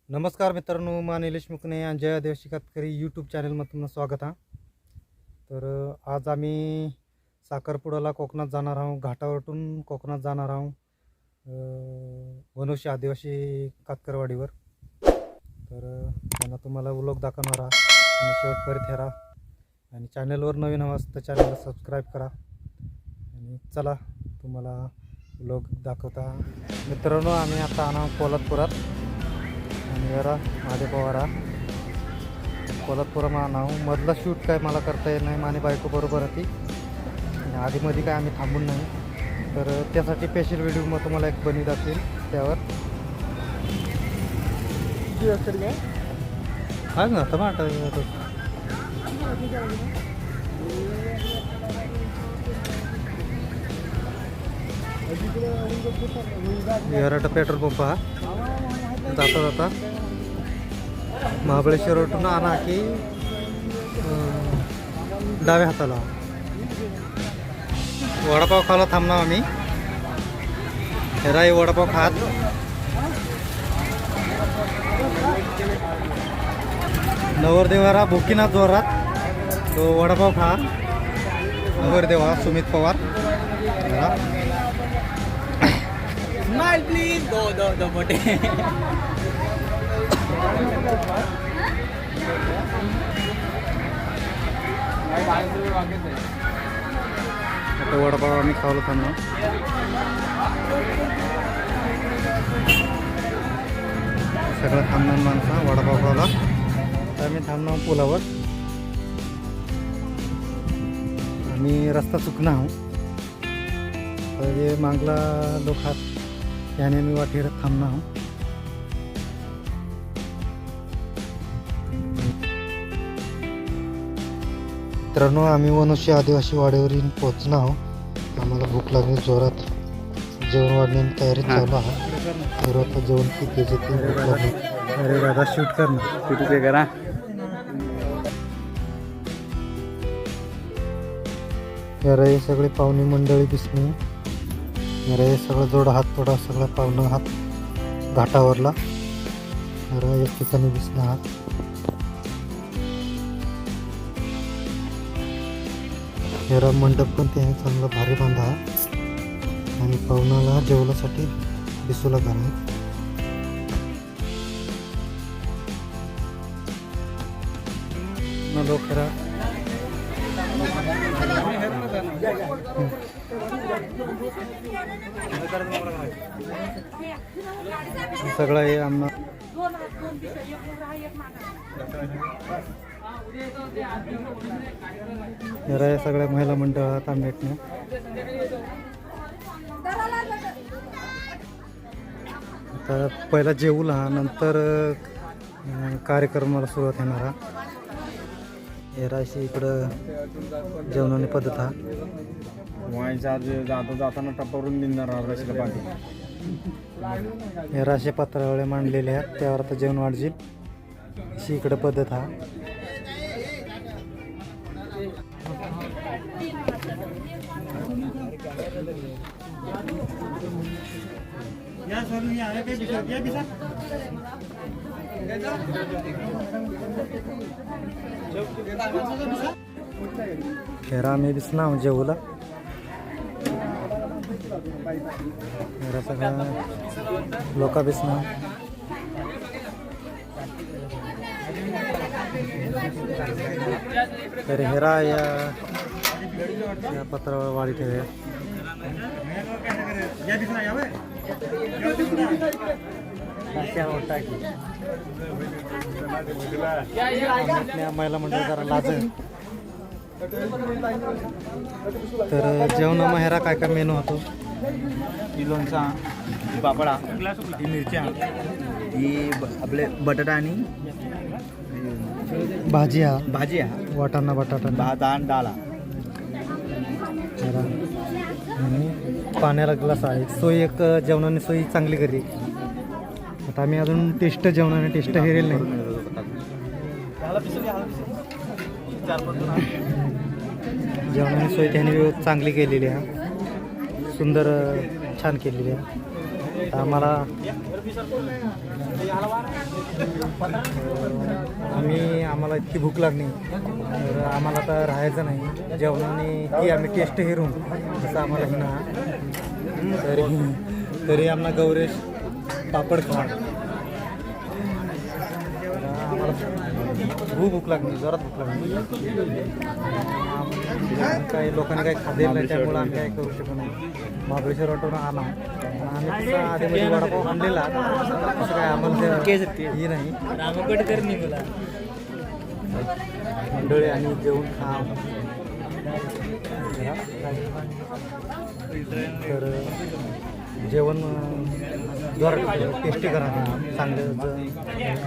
नमस्कार मित्रांनो, मा निलेश मुकणे आणि जय आदिवासी कातकरी यूट्यूब चॅनलमध्ये तुमचं स्वागत आहे. तर आज आम्ही साखरपुड्याला कोकणात जाणार आहोत. घाटावरतून कोकणात जाणार आहोत वनोशी आदिवासी कातकरवाडीवर. तर त्यांना तुम्हाला व्लॉग दाखवणार आहे आणि शेवटपर्यंत हेरा. आणि चॅनलवर नवीन हवास तर चॅनलला सबस्क्राईब करा. आणि चला तुम्हाला व्लॉग दाखवता. मित्रांनो, आम्ही आता आलो कोल्हापुरात आणि जरा माझ्या पवारा कोल्हापूर नाव मधला शूट काय मला करता येत नाही. माझी बायको बरोबर होती आणि आधीमध्ये काय आम्ही थांबून नाही. तर त्यासाठी स्पेशल व्हिडिओ मग तुम्हाला एक बनवी दाखवेल. त्यावर काय ना टमाटर एरटा पेट्रोल पंप हा जाता जाता महाबळेश्वरवरून आणा की डाव्या हाताला वडापाव खायला थांबणार आम्ही. हेराई वडापाव खात नवरदेवारा भुकीनाथ जोरात तो वडापाव खा. नवरदेवा सुमित पवार. Smile please. दो मोठे आता वडापाव आम्ही खावलं थांबलो. सगळं थांबणार माणसं वडापाव खावला. तर आम्ही थांबलो पुलावर. आम्ही रस्ता चुकला आहोत. तर जे मागला लोक हात त्याने मी वाटेर थांबलो आहोत. मित्रांनो, आम्ही वनोशी आदिवासी वाड्यावरून पोहोचलो आहोत. आम्हाला भूक लागली जोरात. जेवण वाढण्याची तयारी चालू आहे. तर आता जेवण किती लागली. अरे दादा शूट कर ना. शूट करा. अरे हे सगळे पाहुणे मंडळी दिसणे. अरे हे सगळं जोड हात थोडा सगळा पाहुणं हात घाटावरला. अरे एक ठिकाणी दिसला हात. हेरा मंडप पण त्याने चांगला भारी बांधा आणि पाहुणाला जेवणासाठी दिसूला घाला. लोक हेरा सगळं हे आम्हाला हे सगळ्या महिला मंडळात आंबेटने. आता पहिला जेवूला हा नंतर कार्यक्रमाला सुरुवात होणार हा. हेराशी इकडं जेवणाची पद्धत हा. जाताना टप्पावरून निघणार रस्त्याला पाठी. हेराशे पात्रावळे मांडलेले आहेत. त्यावर आता जेवण वाढजील अशी इकडं पद्धत हा. हेरा आम्ही दिसना जेवूला. हेरा सगळं लोका दिसना. तर हेरा या पत्रावर वाढी ठेवूया. महिला मंडळ जरा लाज. तर जेवण हेरा काय काय मेनू होतो. ही लोणचा, ही पापडा, ही मिरच्या, ही आपले बटाटा आणि भाजी हा. भाजी हा. वाटाणा बटाटा भात आणि डाळ. आणि पाण्याला ग्लास आहे. सोयी एक जेवणाने सोयी चांगली करी. आता आम्ही अजून टेस्ट जेवणाने टेस्ट हेरेल नाही. जेवणाने सोय त्याने चांगली केलेली आहे. सुंदर छान केलेली आहे. आम्हाला आम्हाला इतकी भूक लागली तर आम्हाला आता राहायचं नाही जेवणाने की आम्ही टेस्ट हेरून जसं आम्हाला हे ना तरी आम्हाला गौरेश पापड खा आम्हाला खूप भूक लागली जोरात भूक लागली काही लोकांनी काही खाल्लेलं नाही त्यामुळे आम्ही काही करू शकत नाही महाबळेश्वर वाटून आला आम्ही तसं आधीमध्ये वडापाव आणलेला तसं काय आम्हाला हे नाही मंडळी आणि जेवण खा तर जेवण जोरात टेस्टी करा चांगलं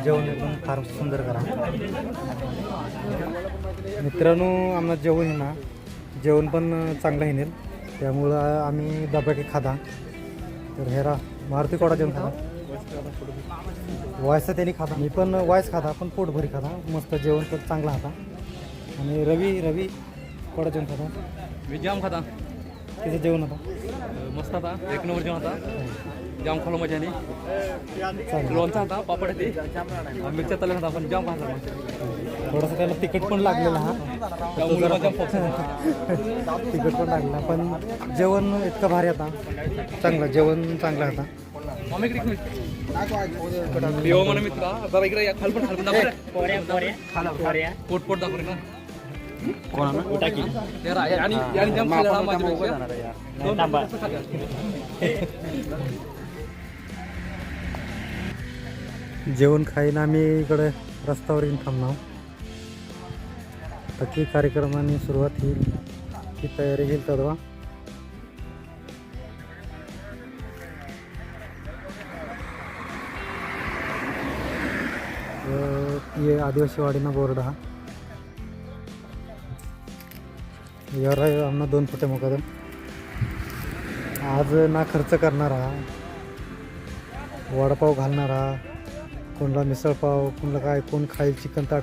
जेवण एकदम फार सुंदर करा मित्रांनो आम्हाला जेवण आहे ना जेवण पण चांगलं आहे नेल त्यामुळं आम्ही डब्याकी खाता तर हेरा मारुती कोडा जेवण खाता वायसं त्यांनी खाता मी पण वायस खाता पण पोट भरी खाता मस्त जेवण पण चांगला खाता आणि रवी कोडा जेवण खाता मी जाम खाता तिचं जेवण होता मस्त आता एक नंबर जेवण होता जाम खालो मजा चालेल लोणचा होता पापड होते मिरच्या तल्या होता पण जाम खाल्ला थोडंसं त्याला तिखट पण लागलेला हा तिखट पण लागलेला पण जेवण इतकं भारी आता चांगलं जेवण चांगलं होता देव म्हणा मित्रा जरा इकडे या खाल पण पोट पोट दाखव ना आणि जाम खाल्ला माझ्या जेवण खाईन आम्ही इकडे रस्त्यावर येऊन थांबणार बाकी कार्यक्रमाने सुरुवात होईल ही तयारी होईल तेव्हा ये आदिवासी वाडीना बोर्ड हा यावर आहे आम्हाला 2 फुटे मुकादम आज ना खर्च करणारा वडापाव घालणारा कोणला मिसळपाव कोणला काय कोण खाईल चिकन ताट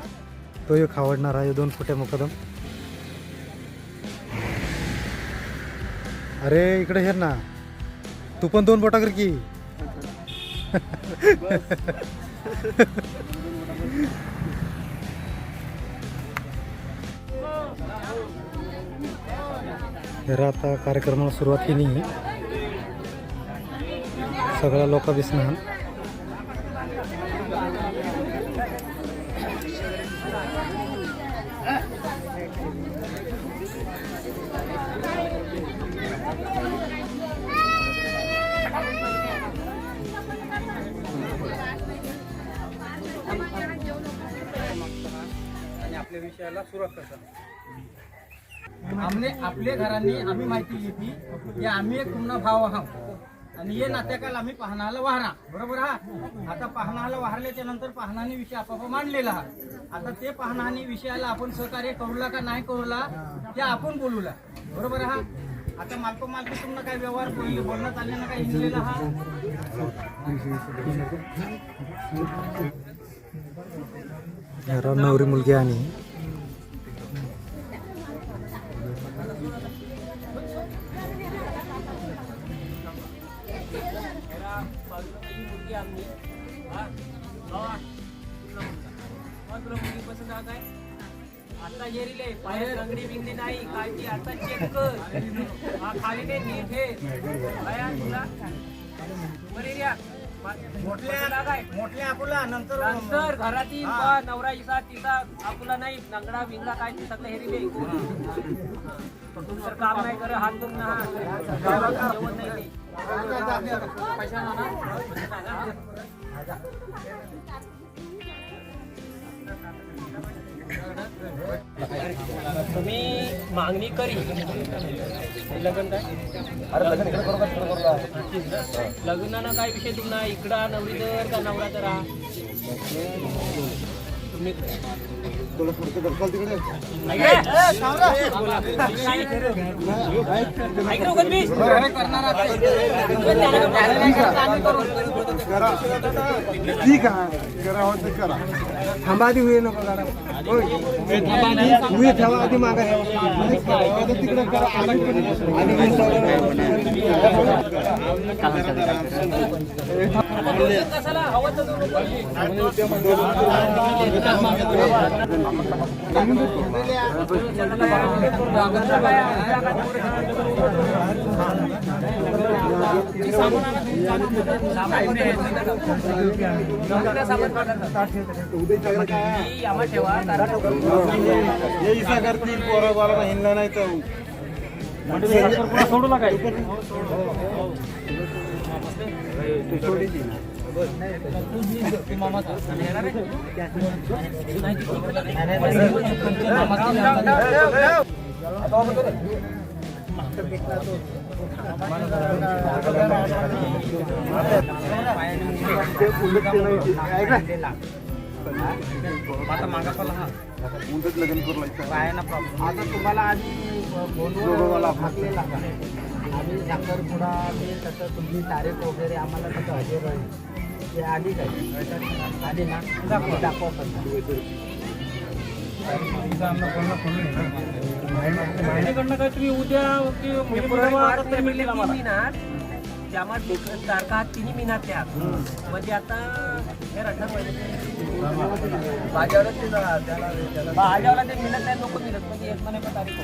तोही खावडणारा हे 2 फुटे मुकादम अरे इकडे हे ना तू पण 2 बोटा कर की हेरा आता कार्यक्रमाला सुरुवात केली सगळ्या लोक दिसणार आणि आपल्या विषयाला सुरुवात करतात आपल्या घरांनी आम्ही माहिती घेतली की आम्ही एक पूर्ण भाव आहोत आणि हे नात्याकाल आम्ही पाहणाला वाहरा बरोबर हा आता पाहणाला वाहरल्याच्या नंतर पाहणाने विषय आपापा मांडलेला हा आता ते पाहणाने विषयाला आपण सहकार्य करूला का नाही करूला ते आपण बोलूला बरोबर हा आता मालकी तुम्हाला काय व्यवहार बोलणं चालले ना काय हिंडलेला हा नवरी मुलगी आणि आता जेरीले पाय रंगडी बिंगडी नाही काय ती आता चेक कर खाली नाही नीट हे तुला बरे मोठल्या आपुला नंतर घरातील नवरा इसा तिचा आपुला नाही लंगडा बिंगडा काय ते सगळं हेरिले तर काम नाही कर हात दुखणं हा जेवण नाही तुम्ही मागणी करी लग्न काय लग्नाला काय विषय तुम्हाला इकडं नवरी दर का नवरा दरा तुम्ही ठीक आहे करा थांबा आधी होईल नको करा ठेवा आधी मागा तिकडे करा करतील पोरा बारा हिंडला नाही तर सोडूला काय लग्न करू आता तुम्हाला आधी बोलवलं भागलेला का आम्ही साखरपुडा ते तसं तुमची तारीख वगैरे आम्हाला तसं हजर राहील ते आली काय आली ना दाखवा माझ्याकडनं काय तुम्ही उद्या त्यामध्ये तारखा तिन्ही महिन्यात त्या म्हणजे आता हे भाज्याला ते मिळत नाही नको मिळत म्हणजे एक महिन्याची तारीख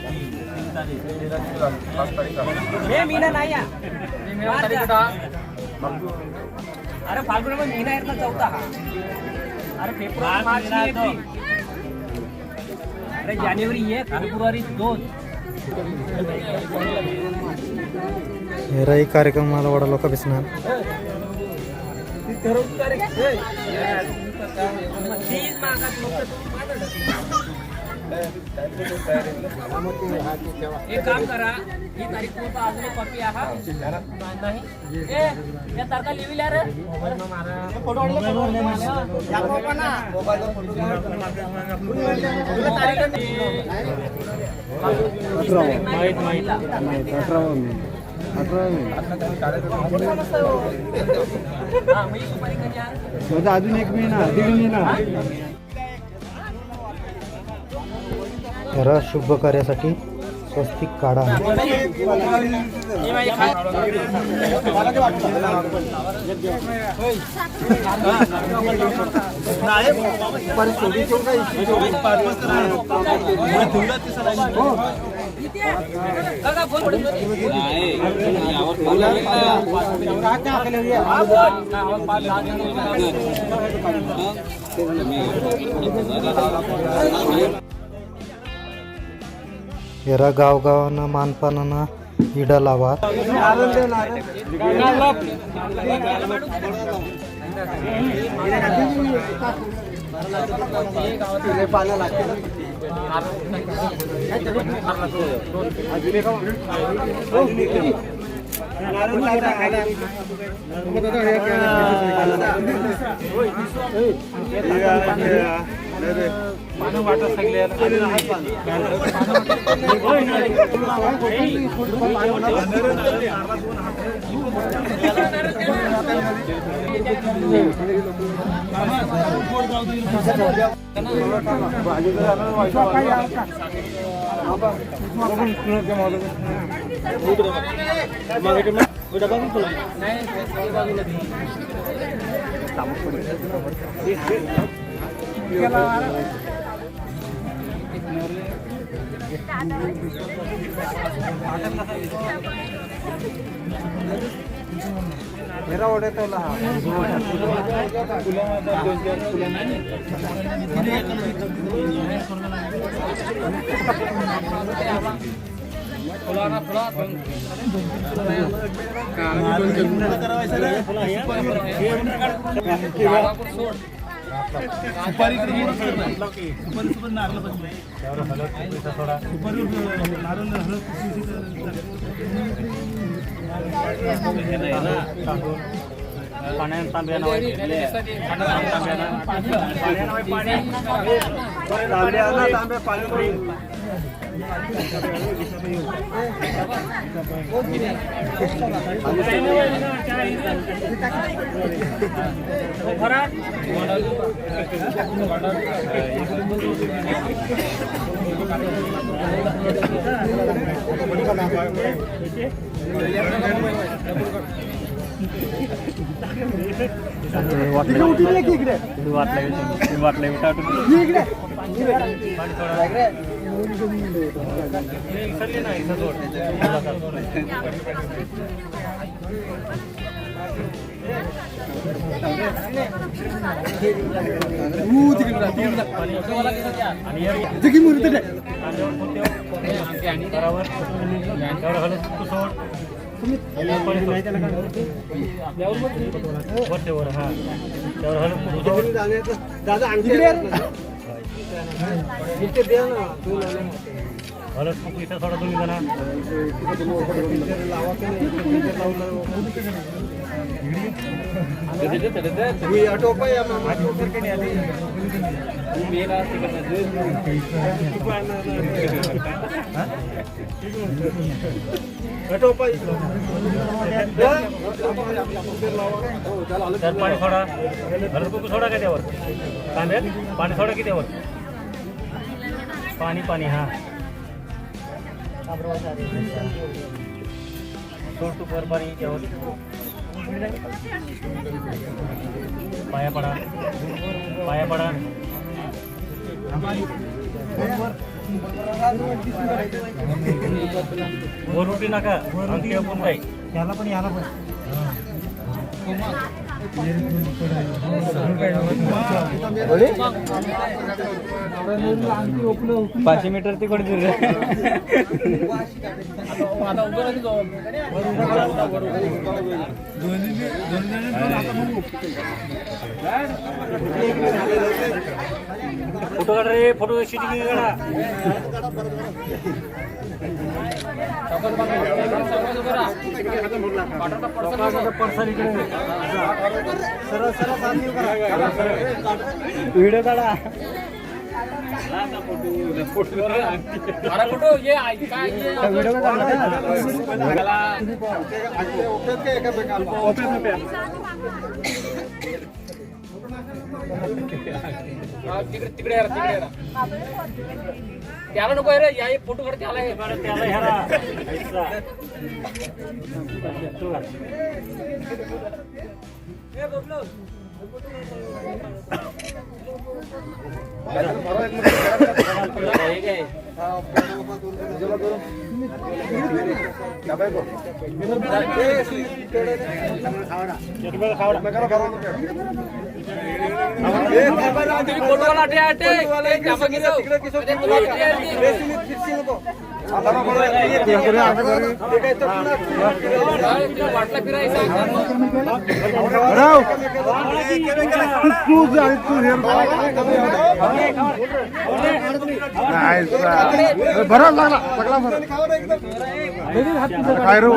हे महिना नाही या अरे फाल्गुन महिना आहेत ना चौथा हा अरे फेब्रुवारी मार्च अरे जानेवारी 1 फेब्रुवारी 2 हेराही कार्यक्रमाला वडा लोक दिसणार एक काम करा ही तारीख पूर्ण अजून कॉपी आहे नाही त्या तारखा लिहिल्या रे अजून एक महिना दीड महिना हेरा शुभ कार्यासाठी स्वस्तिक काढा हेरा गावगावांना मानपानांना इडा लावा मेरा ओढ्यात दादा आणखी हळद कुकू इथं थोडा दोन्ही जण तर पाणी सोडा हळद कुकू सोडा का त्यावर कांद्यात पाणी सोडा की त्यावर पाणी पाणी हा सोड तू पर पाणी त्यावर पाया पडा पाया पडा वर उठी नका अंकी आपण काय त्याला पण याला पण 500 मीटर तिकडे दूर फोटो काढ रे फोटो शूटिंग काढा व्हिडिओ काढा तिकडे त्याला नको रे या फोटो काढ त्याला वाटला फिरायचा बरा लागला सगळा बरा काय रे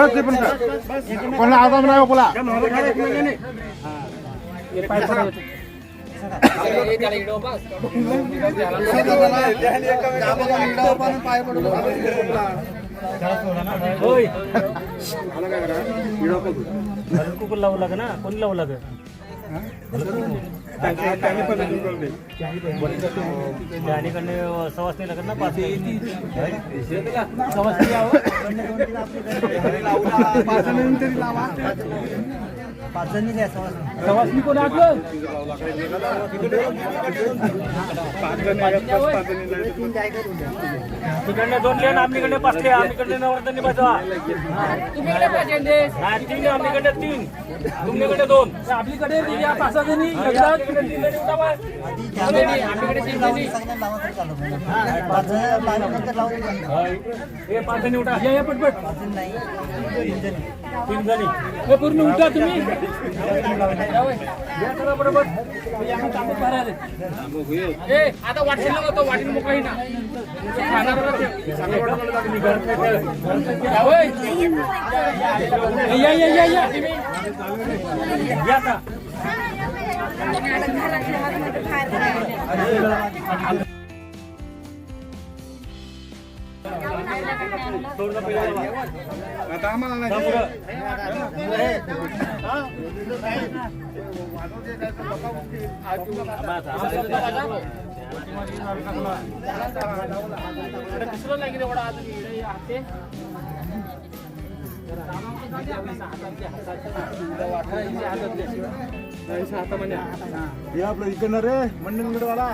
ते पण कोणाला आवाज नाही बोला कुकर लावू लाग ना कोणी लावू लाग त्याकडे सवास नाही लागत ना पाच सवासनी कोण आटलं तिकडनं दोन लिहा आमच्याकडे पाच लिहा आमच्याकडे नवरत्न पाचवा तीन आमच्याकडे तीन तुमच्याकडे दोन आपलीकडे पाच जणी हे पाच जणी उठा या पटपट तीन जणी हे पूर्ण उठा तुम्ही आता वाटशील नव्हतं वाटीन मोकळी ना आता आम्हाला नाही दुसरं लागेल एवढा आज हाते हे आपलं इकडनं रे मंडणगडवाला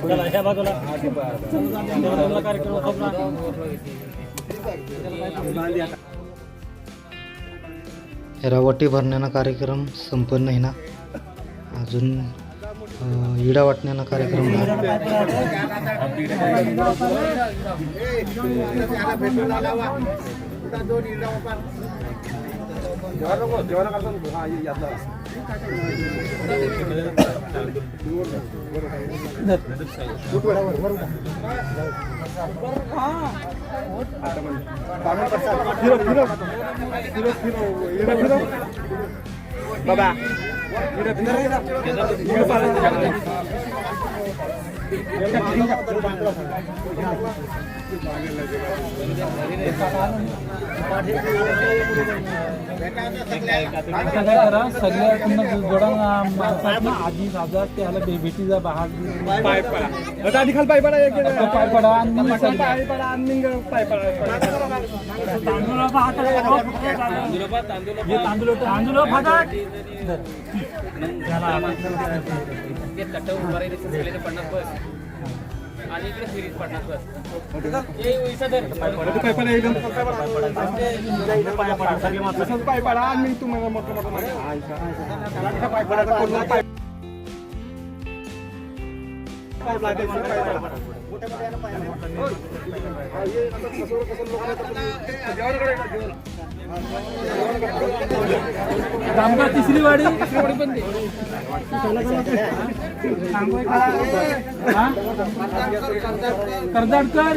चला ह्या बाजूला कार्यक्रम हेरावटी भरण्याचा कार्यक्रम संपन्न आहे ना, अजून इडा वाटण्याचा कार्यक्रम बाबा सगळ्या जोडा माणसात ना आजी दादा त्याला भेटीचा बहार पाय पडा आधी खाल पाय पडा पाय पडा आणि पाय पडा आणि पाय पडा तांदूळ तांदूळ फाटा ते तट उभं राहिले 50 बस आणि इकडे फिरीत 50 बस ये वैसा दर पाय पडा एकदम पाय पडा आणि तुम्हाला मोठं पाय पडा पाय कामगार तिसरी वाडी पण कर्जाडकर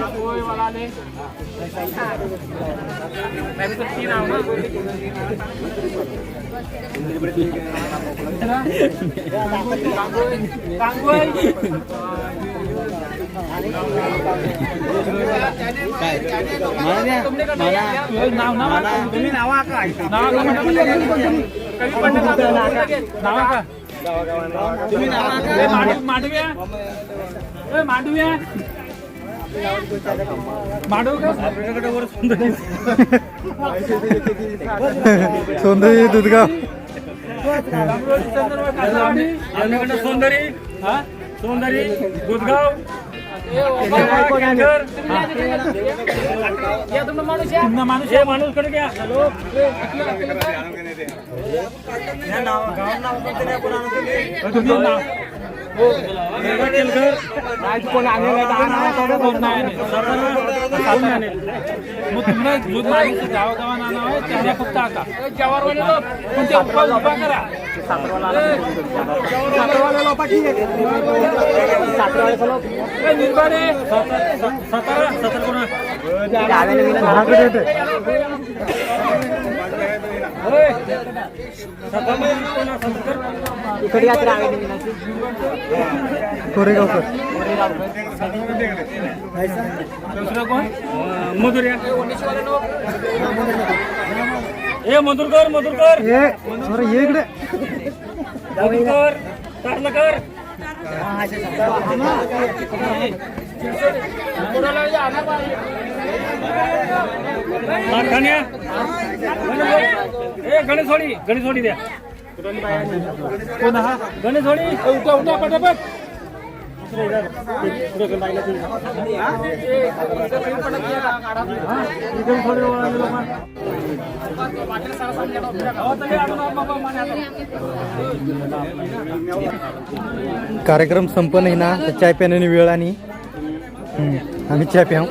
तुम्ही नावा काय मांडव्या मांडव्या मांडव का सोंदरी दुधगाव सोंदरी हा सोंदरी दुधगाव माणूस आहे माणूस कडे घ्या गावागावा नाव आहे त्याने फक्त आता तुमच्या उभा करा निर्माणे 17 कोणा कोरेगावकर दुसरा कोण मधुर्या ए मधुरकर मधुरकर ये इकडे मधुरकर तारलकर कारखान्या ए गणेशवाडी गणेशवाडी द्या कोण हा गणेशवाडी उठा उठा पटापट कार्यक्रम संपन्न आहे ना तर चाय पिण्याने वेळ आणि आम्ही चाय प्याव.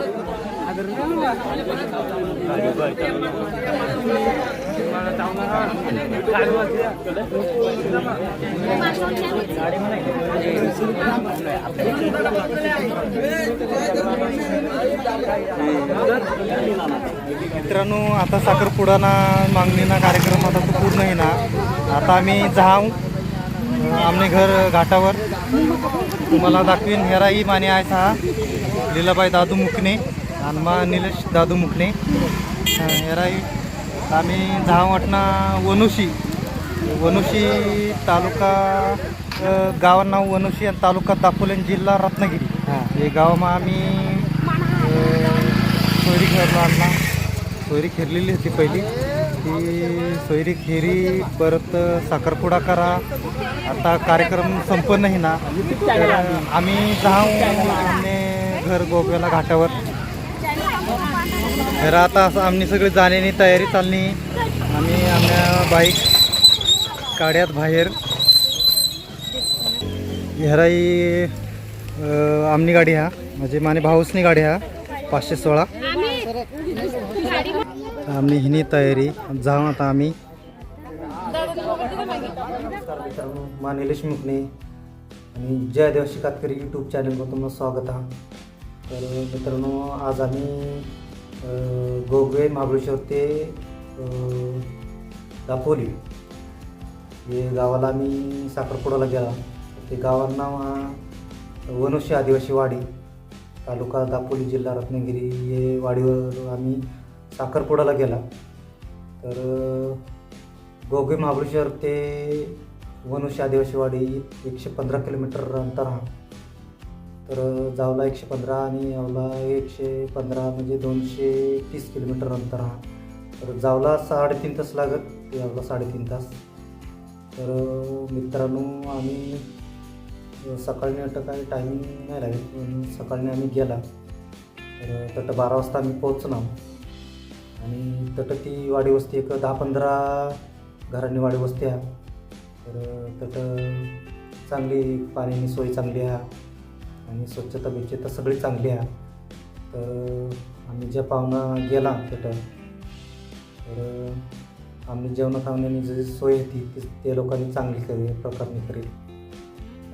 मित्रांनो आता साखरपुडाना मागणीना कार्यक्रम आता तो पूर्ण आहे ना. आता आम्ही जाऊ आमने घर घाटावर तुम्हाला दाखवीन. हेराई माने आहे हा लीलाबाई दादू मुकणे आणि मा निलेश दादू मुकणे. हेराई आम्ही जाऊ वाटना वनुशी तालुका गावाचं नाव वनुशी आणि तालुका दापोली जिल्हा रत्नागिरी. हे गावामा आम्ही सोयरी खेळलो आणला. सोयरी खेळलेली होती पहिली ती सोयरी खेरी परत साखरपुडा करा. आता कार्यक्रम संपन्न आहे ना तर आम्ही जाऊ आमने घर गोव्याला घाटावर. तर आता असं आम्ही सगळे जाण्याची तयारी चालली. आम्ही आमच्या बाईक काढ्यात बाहेर. हेराई आमनी गाडी हा म्हणजे माने भाऊसनी गाडी हा 516. आम्ही हिनी तयारी जाऊ आता आम्ही. मा निलेश मुकणे आणि जय आदिवासी कातकरी यूट्यूब चॅनलवर तुम्हाला स्वागत आहे. तर मित्रांनो आज आम्ही गोगवे महाबळेश्वर ते दापोली हे गावाला आम्ही साखरपुड्याला गेला. ते गावाचं नाव हा वनुशी आदिवासी वाडी तालुका दापोली जिल्हा रत्नागिरी. हे वाडीवर आम्ही साखरपुड्याला गेला. तर गोगवे महाबळेश्वर ते वनुशी आदिवासी वाडी 115 किलोमीटर अंतर हा. तर जावला 115 आणि यावला 115 म्हणजे 230 किलोमीटर अंतर हा. तर जावला 3.5 तास लागत, यावला 3.5 तास. तर मित्रांनो आम्ही सकाळी आता काही टायमिंग नाही लागेल पण सकाळी आम्ही गेला. तर तट 12 वाजता आम्ही पोहोचलो आणि तट ती वाडी वस्ती एक 10-15 घरांनी वाडी वस्ती आहे. तर तट चांगली पाण्याची सोय चांगली आहे आणि स्वच्छता बिच्छता सगळी चांगली आहे. तर आम्ही ज्या पाहुणा गेला तट तर आम्ही जेवणा खावण्याची जी सोय होती ते लोकांनी चांगली प्रकारे करेल.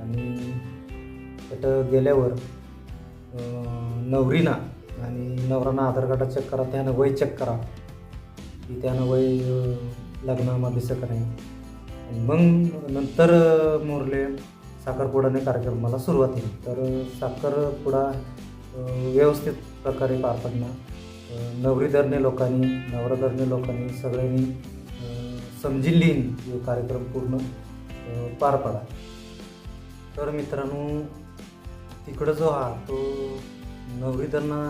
आणि तट गेल्यावर नवरीना आणि नवराना आधार कार्ड चेक करा, त्यानं वय चेक करा की त्यानं वय लग्नामध्ये दिसत नाही. आणि मग नंतर मोरले साखरपुडाने कार्यक्रमाला सुरुवात होईल. तर साखरपुडा व्यवस्थित प्रकारे पार पडणार. नवरीधरणे लोकांनी नवराधरणे लोकांनी सगळ्यांनी समजून लिहिन कार्यक्रम पूर्ण पार पडा. तर मित्रांनो तिकडं जो हा तो नवरीधरना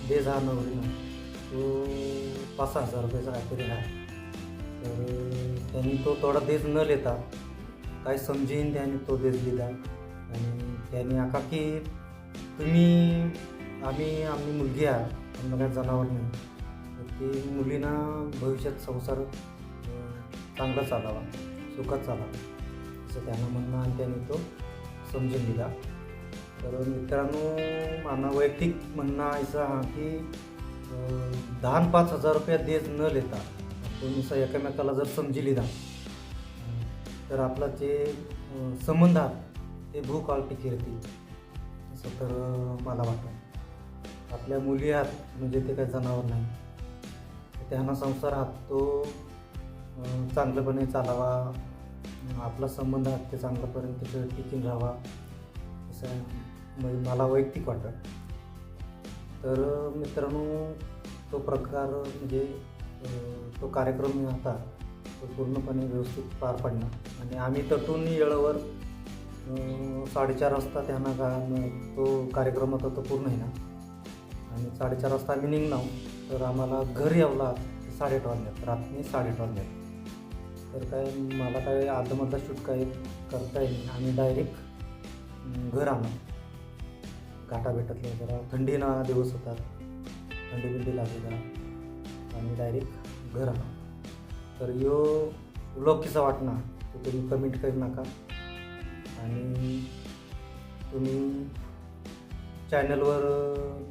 देज हा नवरीनं तो 5,000 रुपयाचा काहीतरी आहे. तर त्यांनी तो थोडा देज न लेता काय समजेन त्याने तो देज दिला. आणि त्याने आका की तुम्ही आम्ही मुलगी आहे, आम्हाला काय जनावर नाही, तर ती मुलींना भविष्यात संसार चांगला चालावा, सुखात चालावा असं त्यांना म्हणणं आणि त्याने तो समजून दिला. तर मित्रांनो माझा वैयक्तिक म्हणणं असं हा की 10-5 हजार रुपया देज न लेता आपण एकमेकाला जर समजी लिहिला तर आपला जे संबंध आहेत ते भूकाळ टिकी राहतील असं तर मला वाटतं. आपल्या मुली आहेत म्हणजे ते काही जनावर नाही, त्यांना संसार हात तो चांगल्यापणे चालावा, आपला संबंध आहे ते चांगल्यापर्यंत टिकून राहावा असं मला वैयक्तिक वाटतं. तर मित्रांनो तो प्रकार म्हणजे तो कार्यक्रम होता तो पूर्णपणे व्यवस्थित पार पडणार. आणि आम्ही तटून येळावर 4:30 वाजता त्यांना तो कार्यक्रम होता तो पूर्ण आहे ना. आणि 4:30 वाजता आम्ही निघणार. तर आम्हाला घर यावला 8:30 वाजल्यात, रात्री 8:30 वाजल्यात. तर काय मला काय आधमधला शूट काय करता येईल, आम्ही डायरेक्ट घर आणू. घाटा भेटतले जरा थंडीना दिवस होतात, थंडी बिंडी लागली जरा आणि डायरेक्ट घर आला. तर यो व्लॉग कसा वाटना तो तुम्ही कमेंट करू नका आणि तुम्ही चॅनलवर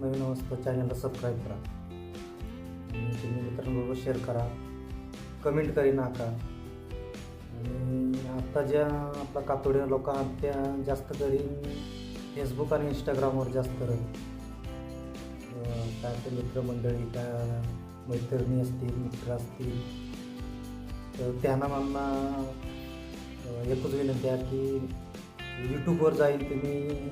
नवीन असतं चॅनलला सबस्क्राईब करा आणि तुम्ही मित्रांबरोबर शेअर करा, कमेंट करी नका. आणि आता ज्या आपला कातोड्या लोक आहेत त्या जास्त करून फेसबुक आणि इंस्टाग्रामवर जास्त काय ते मित्रमंडळी काय मैत्रिणी असतील मित्र असतील तर त्यांना मला एकच विनंती आहे की यूट्यूबवर जाईन तुम्ही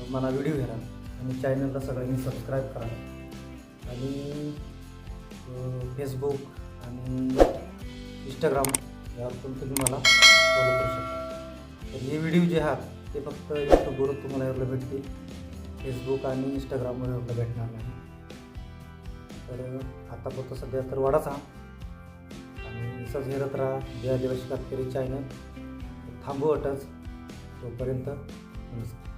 मला व्हिडिओ घ्या आणि चॅनलला सगळ्यांनी सबस्क्राईब करा आणि फेसबुक आणि इंस्टाग्राम यावरून तुम्ही मला फॉलो करू शकता. तर हे व्हिडिओ जे आहेत ते फक्त यूट्यूबवर तुम्हाला एवढं भेटतील, फेसबुक आणि इंस्टाग्रामवर एवढं भेटणार नाही. तर आतापर्यंत सध्या तर वाढाच हा आणि असंच हेरत राहा जय आदिवासी कातकरी चॅनल. थांबू वाटच तोपर्यंत नमस्कार.